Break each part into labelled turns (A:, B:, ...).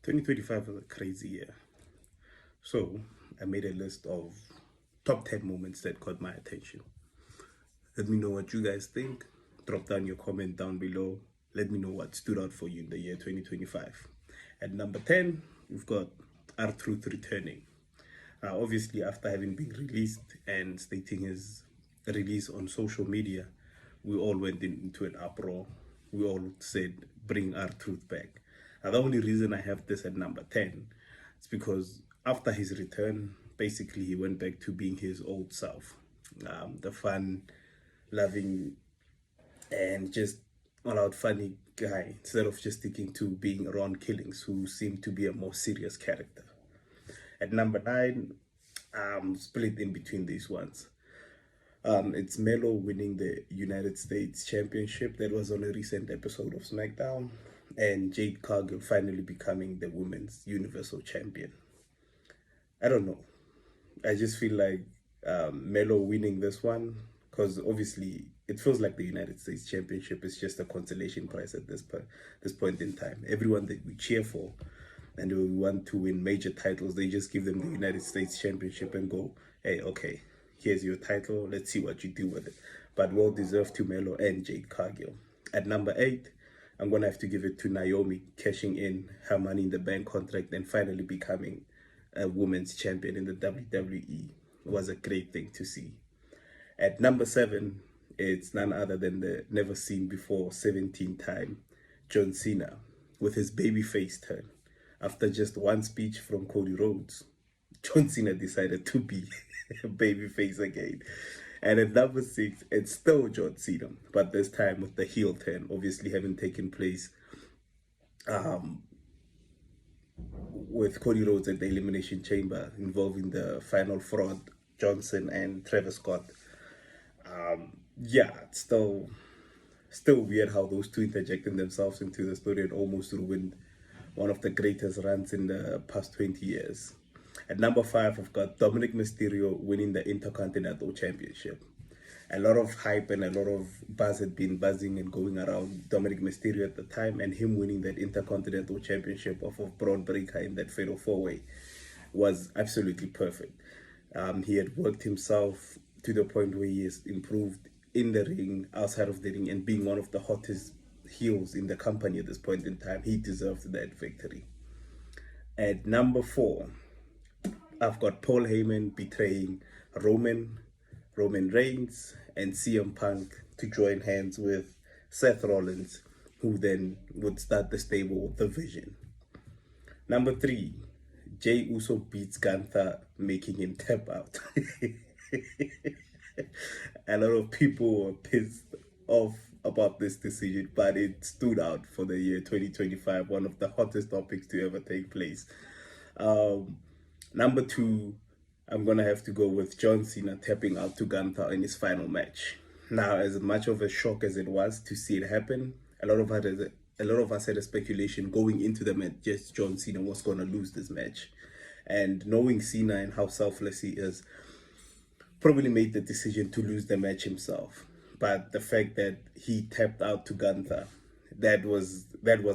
A: 2025 was a crazy year. So I made a list of top 10 moments that caught my attention. Let me know what you guys think. Drop down your comment down below. Let me know what stood out for you in the year 2025. At number 10, we've got R-Truth returning. Now, obviously, after having been released and stating his release on social media, we all went into an uproar. We all said, bring R-Truth back. Now, the only reason I have this at number 10 is because after his return, basically he went back to being his old self. The fun, loving, and just all-out funny guy, instead of just sticking to being Ron Killings, who seemed to be a more serious character. At number 9, I'm split in between these ones. It's Melo winning the United States Championship. That was on a recent episode of SmackDown. And Jade Cargill finally becoming the Women's Universal Champion. I don't know. I just feel like Melo winning this one, because obviously it feels like the United States Championship is just a consolation prize at this point in time. Everyone that we cheer for and we want to win major titles, they just give them the United States Championship and go, hey, okay, here's your title, let's see what you do with it. But well deserved to Melo and Jade Cargill. At number 8, I'm going to have to give it to Naomi, cashing in her Money in the Bank contract and finally becoming a women's champion in the WWE. It was a great thing to see. At number 7, it's none other than the never seen before 17-time John Cena with his babyface turn. After just one speech from Cody Rhodes, John Cena decided to be a babyface again. And at number 6, it's still John Cena, but this time with the heel turn, obviously having taken place with Cody Rhodes at the Elimination Chamber, involving the Final Fraud, Johnson and Travis Scott. It's still weird how those two interjecting themselves into the story and almost ruined one of the greatest runs in the past 20 years. At number 5, I've got Dominic Mysterio winning the Intercontinental Championship. A lot of hype and a lot of buzz had been buzzing and going around Dominic Mysterio at the time, and him winning that Intercontinental Championship off of Braun Breaker in that Fatal 4-Way was absolutely perfect. He had worked himself to the point where he has improved in the ring, outside of the ring, and being one of the hottest heels in the company at this point in time. He deserved that victory. At number 4, I've got Paul Heyman betraying Roman Reigns and CM Punk to join hands with Seth Rollins, who then would start the stable with The Vision. Number 3, Jey Uso beats Gunther, making him tap out. A lot of people were pissed off about this decision, but it stood out for the year 2025, one of the hottest topics to ever take place. Number 2, I'm going to have to go with John Cena tapping out to Gunther in his final match. Now, as much of a shock as it was to see it happen, a lot of us had a speculation going into the match, just John Cena was going to lose this match. And knowing Cena and how selfless he is, probably made the decision to lose the match himself. But the fact that he tapped out to Gunther, that was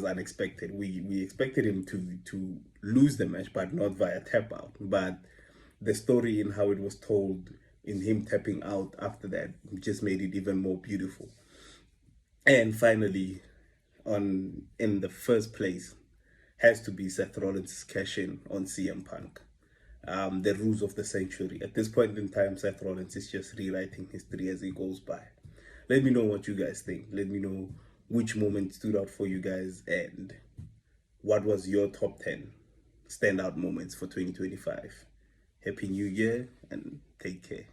A: unexpected. We expected him to lose the match, but not via tap out. But the story in how it was told, in him tapping out after that, just made it even more beautiful. And finally, in the first place, has to be Seth Rollins' cash in on CM Punk. The rules of the century. At this point in time, Seth Rollins is just rewriting history as he goes by. Let me know what you guys think. Let me know which moment stood out for you guys and what was your top 10 standout moments for 2025. Happy New Year and take care.